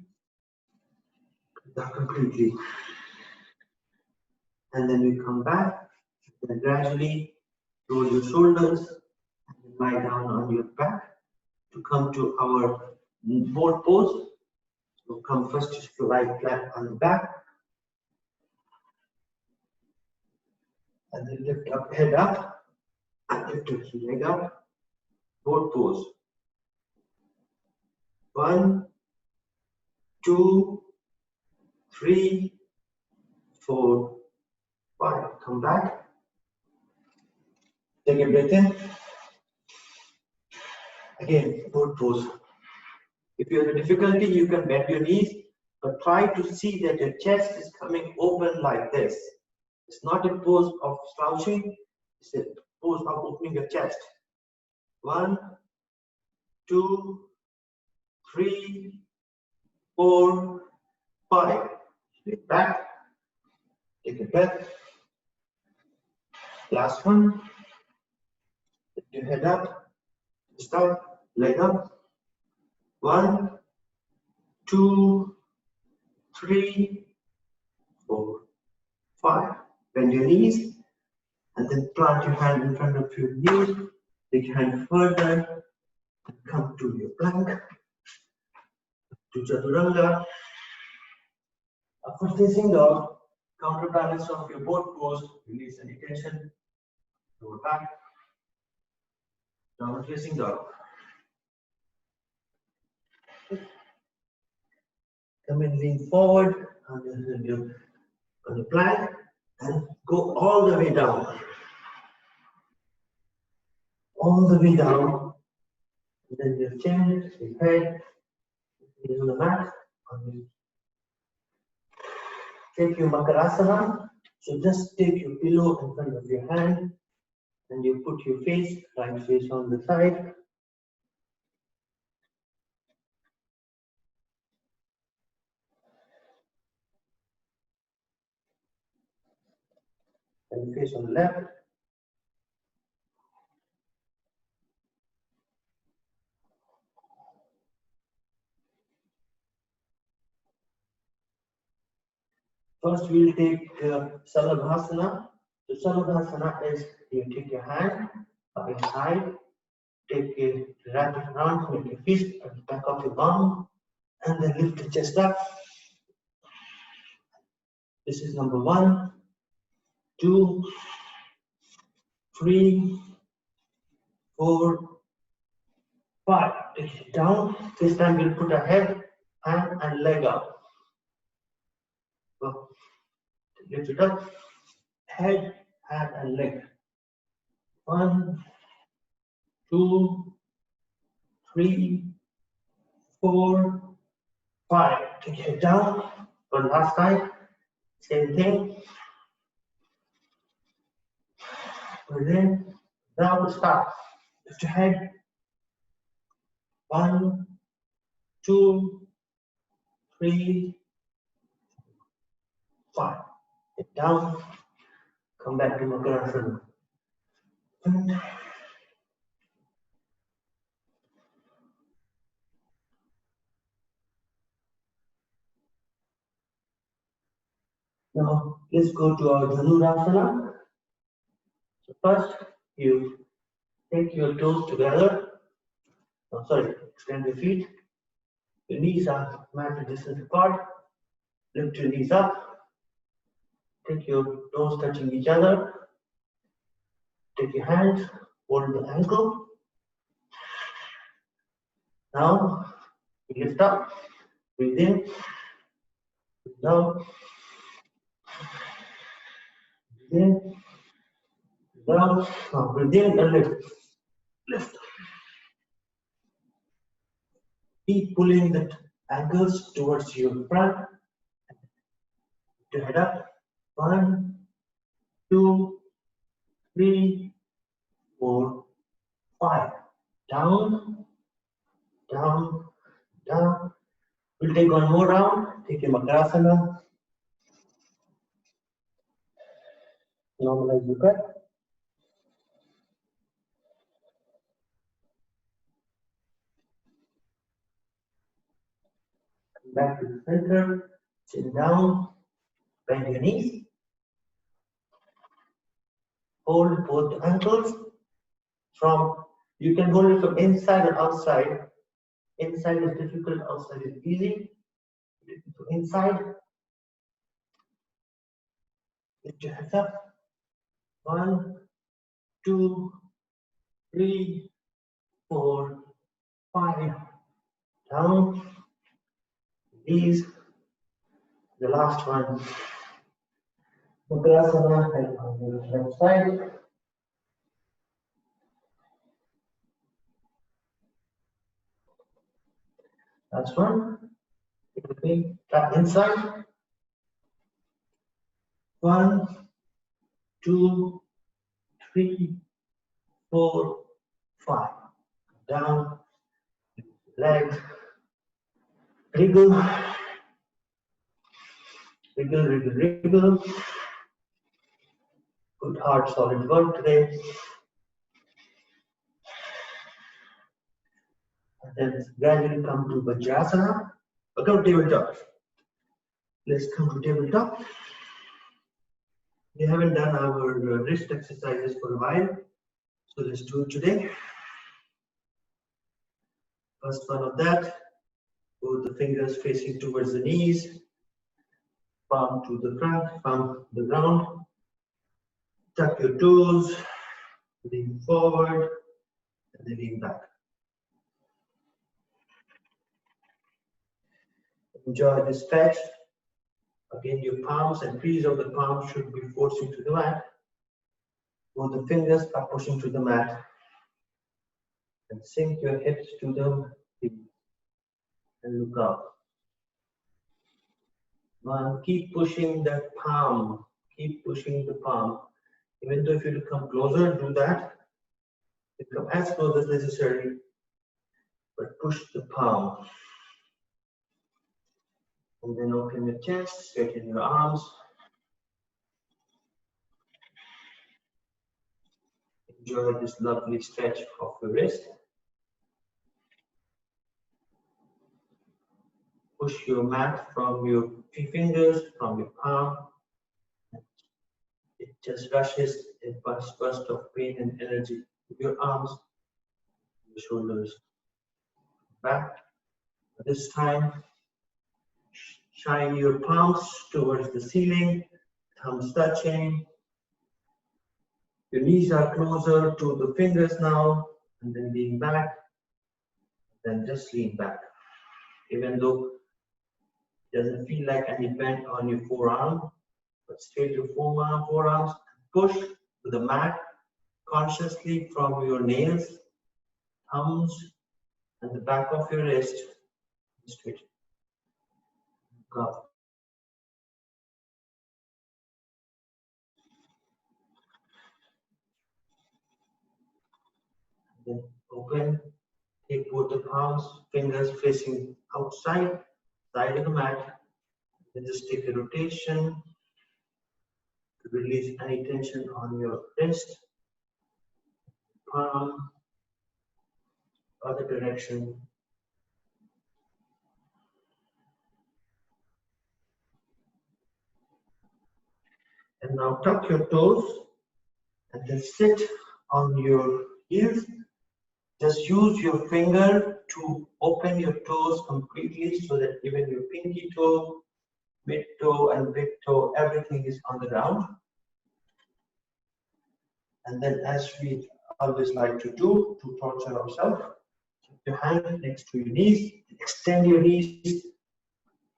Speaker 3: out completely. And then you come back. Then gradually roll your shoulders and lie down on your back to come to our boat pose. So come first to lie flat on the back. And then lift up, head up. And lift your leg up. Boat pose. 1, 2, 3, 4, 5. Come back. Take a breath in. Again, boat pose. If you have a difficulty, you can bend your knees, but try to see that your chest is coming open like this. It's not a pose of slouching, it's a pose of opening your chest. 1, 2, 3, 4, 5. Sit back. Take a breath. Last one. Lift your head up. Stop. Leg up. 1, 2, 3, 4, 5. Bend your knees and then plant your hand in front of your knees. Take your hand further and come to your plank. To Chaturanga. Upward facing dog. Counterbalance of your boat pose. Release any tension. Lower back. Downward facing dog. Come and lean forward on the plank and go all the way down. All the way down. And then your chin, your head, is on the mat. Take your Makarasana. So just take your pillow in front of your hand and you put your face, right face on the side. And face on the left. First, we'll take Salabhasana. So Salabhasana is you take your hand up inside, take a wrap it around, make a fist at the back of your bum, and then lift the chest up. This is number 1, 2, 3, 4, 5. Take it down. This time we'll put a head, hand, and leg up. So, lift it up. Head, hand, and leg. 1, 2, 3, 4, 5. Take your head down. One last time. Same thing. Breathe in. Down. Start. Lift your head. 1, 2, 3, 5. Get down. Come back to Makarasana. Now let's go to our Dhanurasana. So first you take your toes together. Oh, sorry, extend your feet. Your knees are mat distance apart. Lift your knees up. Take your toes touching each other. Take your hands, hold the ankle. Now you lift up, breathe in, breathe down, breathe in, breathe down. Now breathe in and lift. Lift. Keep pulling the ankles towards your front. To head up. 1, 2, 3, 4, 5. Down, down, down. We'll take one more round. Take your Makarasana. Normalize your breath. Come back to the center. Chin down. Bend your knees. Hold both ankles. You can hold it from inside or outside. Inside is difficult, outside is easy. So inside, lift your hands up. 1, 2, 3, 4, 5. Down. These. The last one. Makarasana and on the left side. Last one. Tap inside. 1, 2, 3, 4, 5. Down. Legs. Wriggle. Wriggle, wriggle, wriggle. Good hard solid work today. And then gradually come to Vajrasana. Come to tabletop. Let's come to tabletop. We haven't done our wrist exercises for a while, so let's do it today. First one of that, both the fingers facing towards the knees, palm to the front, palm to the ground. Tuck your toes, lean forward, and then lean back. Enjoy the stretch. Again, your palms and crease of the palms should be forcing to the mat. Both the fingers are pushing to the mat. And sink your hips to the feet. And look up. 1, keep pushing that palm. Keep pushing the palm. Even though if you come closer, do that. You come as close as necessary. But push the palm. And then open your chest, straighten your arms. Enjoy this lovely stretch of your wrist. Push your mat from your fingers, from your palm. It just rushes a burst of pain and energy to your arms, your shoulders, back. This time, shine your palms towards the ceiling, thumbs touching. Your knees are closer to the fingers now, and then lean back. Then just lean back. Even though it doesn't feel like any bend on your forearm, but straight your forearms, push to the mat consciously from your nails, thumbs, and the back of your wrist. Straight. Go. Then open. Take both the palms, fingers facing outside, side of the mat. Then just take a rotation to release any tension on your wrist, palm, other direction. And now tuck your toes and then sit on your heels. Just use your finger to open your toes completely so that even your pinky toe, mid toe and big toe, everything is on the ground. And then as we always like to do, to torture ourselves, keep your hand next to your knees, extend your knees,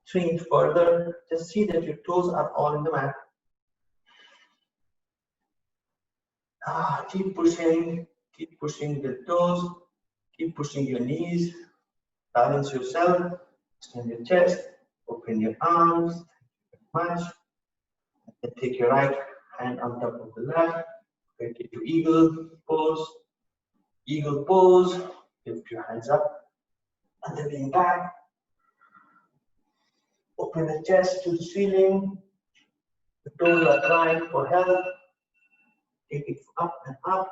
Speaker 3: swing it further, just see that your toes are all in the mat. Keep pushing the toes, keep pushing your knees, balance yourself, extend your chest, open your arms, much. And take your right hand on top of the left, get into eagle pose. Eagle pose, lift your hands up and then lean back. Open the chest to the ceiling. The toes are trying for help. Take it up and up.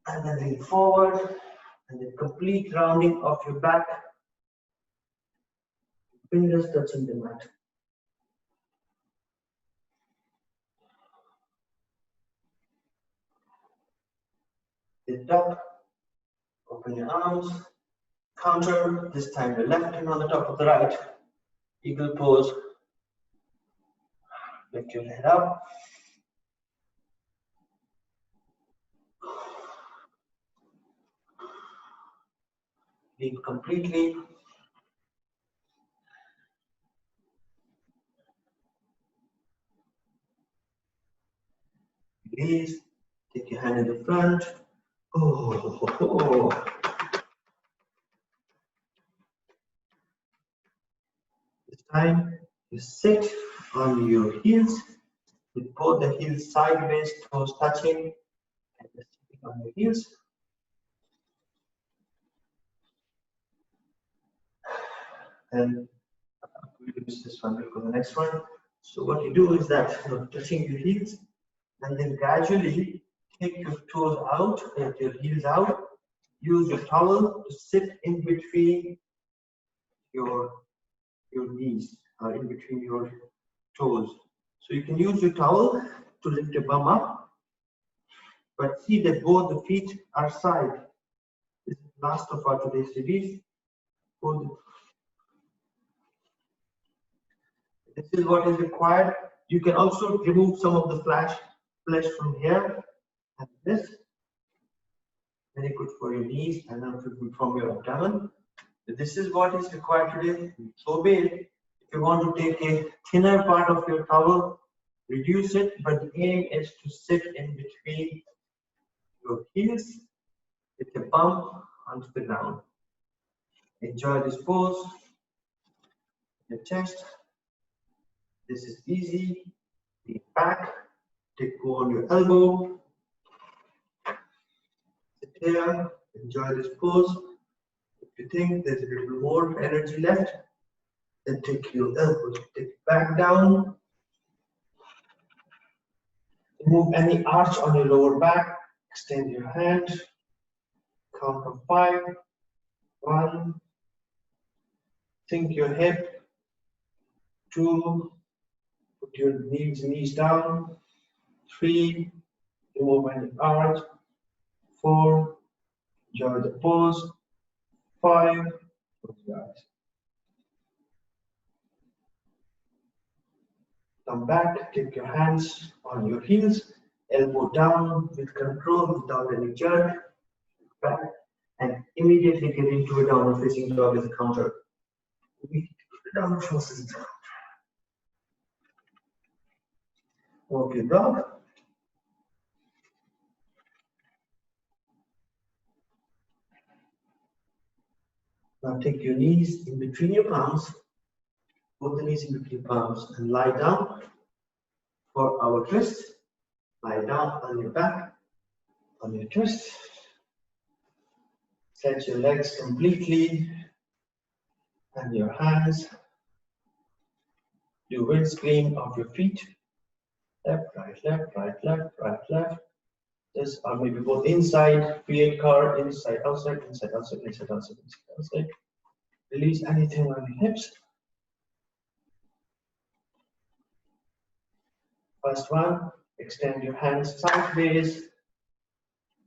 Speaker 3: And then lean forward. And then complete rounding of your back. Fingers touching the mat. Lift up. Open your arms. Counter. This time the left hand on the top of the right. Eagle pose. Lift your head up. Lean completely. Release. Take your hand in the front. Oh. This time you sit on your heels with both the heels sideways, toes touching, and just sitting on your heels. And we'll use this one, we'll go to the next one. So what you do is that you're touching your heels and then gradually take your toes out, take your heels out, use your towel to sit in between your knees, or in between your toes. So you can use your towel to lift your bum up, but see that both the feet are side. This is the last of our today's release. This is what is required. You can also remove some of the flesh from here, and this. Very good for your knees and also good from your abdomen. This is what is required today. So be it. If you want to take a thinner part of your towel, reduce it, but the aim is to sit in between your heels with your bum onto the ground. Enjoy this pose. Your chest. This is easy. Lean back. Go on your elbow. Sit here. Enjoy this pose. If you think there's a little more energy left, then take your elbows, take it back down. Remove any arch on your lower back. Extend your hand. Count from 5. 1. Sink your hip. 2. Put your knees down. 3. Remove any arch. 4. Enjoy the pose. 5. Close your eyes. Come back, take your hands on your heels, elbow down with control without any jerk. Back and immediately get into a downward facing dog as a counter. Downward facing dog. Walk your dog. Now take your knees in between your palms. Put the knees in between palms and lie down for our twist. Lie down on your back, on your twist. Stretch your legs completely and your hands. Do windscreen of your feet. Left, right, left, right, left, right, left. This or maybe both inside, create curve, inside, outside, inside, outside, inside, outside, inside, outside. Release anything on your hips. First one, extend your hands sideways,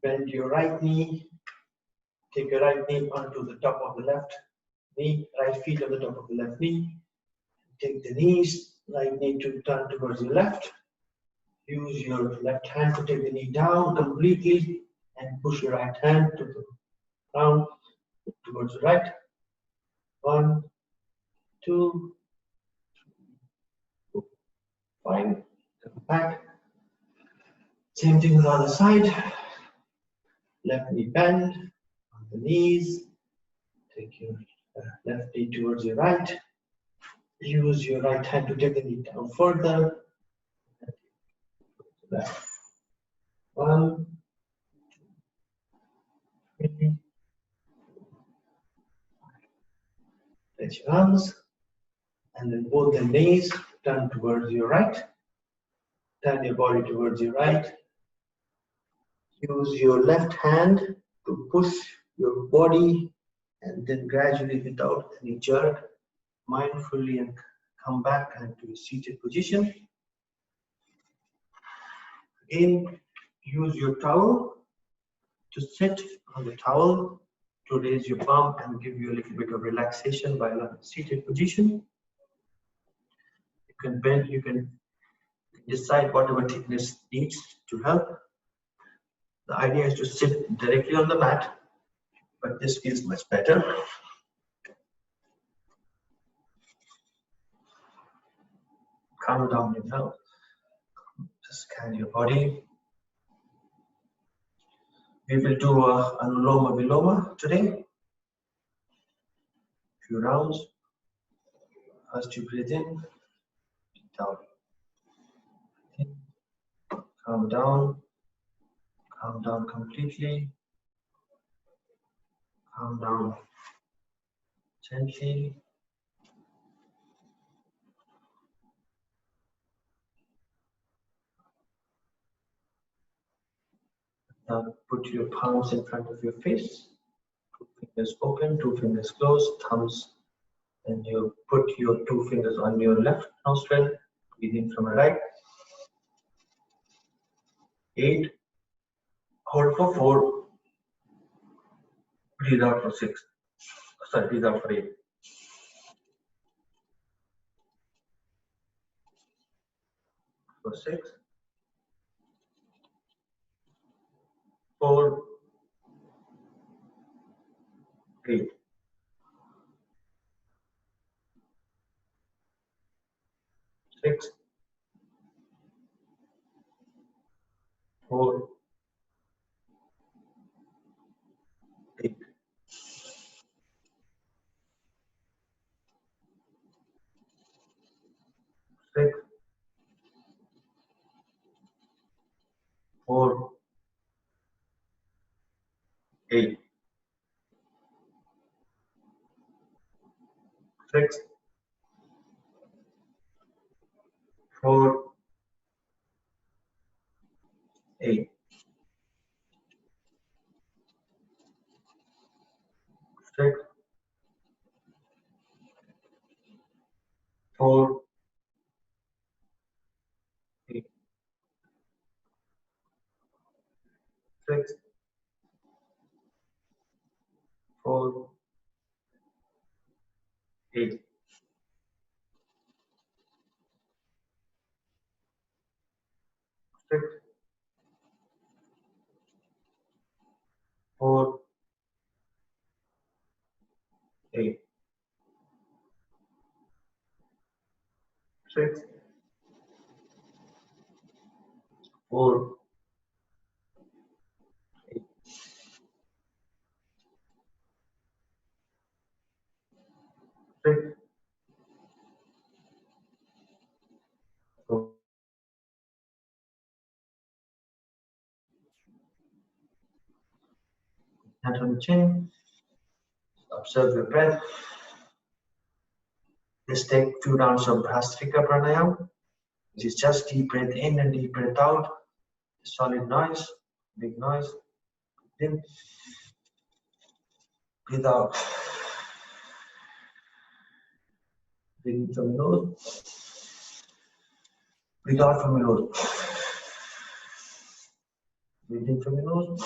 Speaker 3: bend your right knee, take your right knee onto the top of the left knee, right feet on the top of the left knee, take the knees, right knee to turn towards your left, use your left hand to take the knee down completely and push your right hand to the ground towards the right. 1, 2, 3, 4, 5. Come back. Same thing with the other side. Left knee bend on the knees. Take your left knee towards your right. Use your right hand to take the knee down further. Left. 1, 2, 3. Stretch your arms. And then both the knees turn towards your right. Turn your body towards your right. Use your left hand to push your body and then gradually without any jerk, mindfully and come back into a seated position. Again, use your towel to sit on the towel to raise your palm and give you a little bit of relaxation while in a seated position. You can bend, you can decide whatever thickness needs to help. The idea is to sit directly on the mat, but this feels much better. Calm down your health. Just scan your body. We will do a Anuloma Viloma today. Few rounds. First you breathe in, down. In. Calm down completely. Calm down gently. Now put your palms in front of your face. 2 fingers open, 2 fingers closed, thumbs. And you put your 2 fingers on your left nostril. Breathe in from the right. 8. Hold for 4. Breathe out for 6. Sorry, breathe out for 8. For 6. 4. 8. 6. 4. 8. 6. 4. 8. 6. 4. 8. 6. 4. 8. 6. 4. 8. 6. 4. 8. 6. 4. 8. 6. 4. Hand on the chin. Observe your breath. Let's take 2 rounds of Bhastrika Pranayam, which is just deep breath in and deep breath out. Solid noise, big noise. In, breathe out. Breathe in from your nose. Breathe out from your nose. Breathe in from your nose.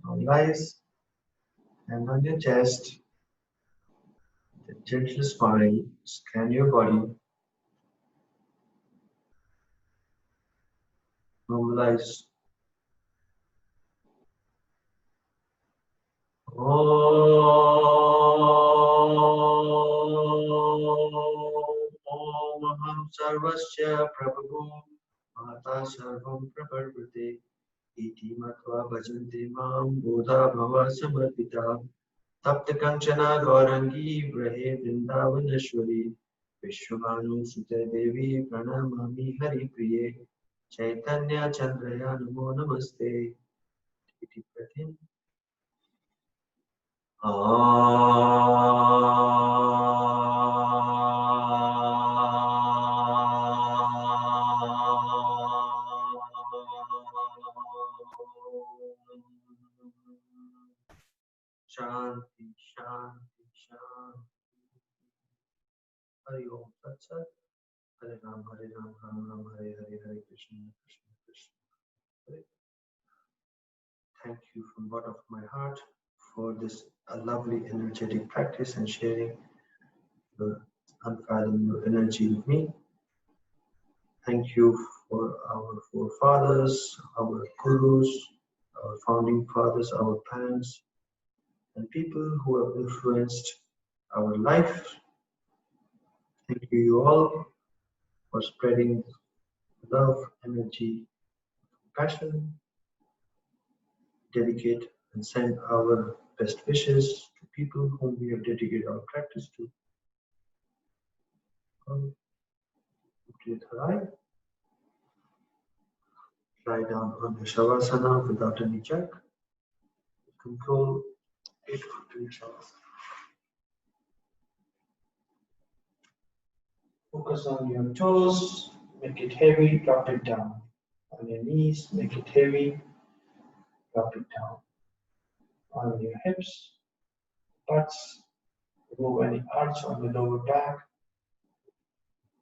Speaker 3: Now rise, hand on your chest. The gentle smile. Scan your body.
Speaker 2: Normalize. Om Aham Sarvasya Prabhu Mata Sarvam Praparvate Iti Matva Bhajanti Mam Bodha Bhava Samarpita Tapta Kanchana Gaurangi Brahe Vrindavaneshwari Vishwabhanu Sute Devi Pranamami Hari Priye Chaitanya Chandraya Namo Namaste. Iti Pratim. Shanti, Shanti, Shanti. Hari Om Tat Sat. Hare Ram, Ram Ram, Hare Hare, Hare Krishna, Krishna Krishna. Hare. Thank you from the bottom of my heart for this lovely energetic practice and sharing your unfathomable energy with me. Thank you for our forefathers, our gurus, our founding fathers, our parents, and people who have influenced our life. Thank you all for spreading love, energy, passion. Dedicate and send our best wishes to people whom we have dedicated our practice to. Lie down on the Shavasana without any check. Control 8 foot Shavasana. Focus on your toes, make it heavy, drop it down. On your knees, make it heavy, drop it down. On your hips, butts, remove any arch on the lower back,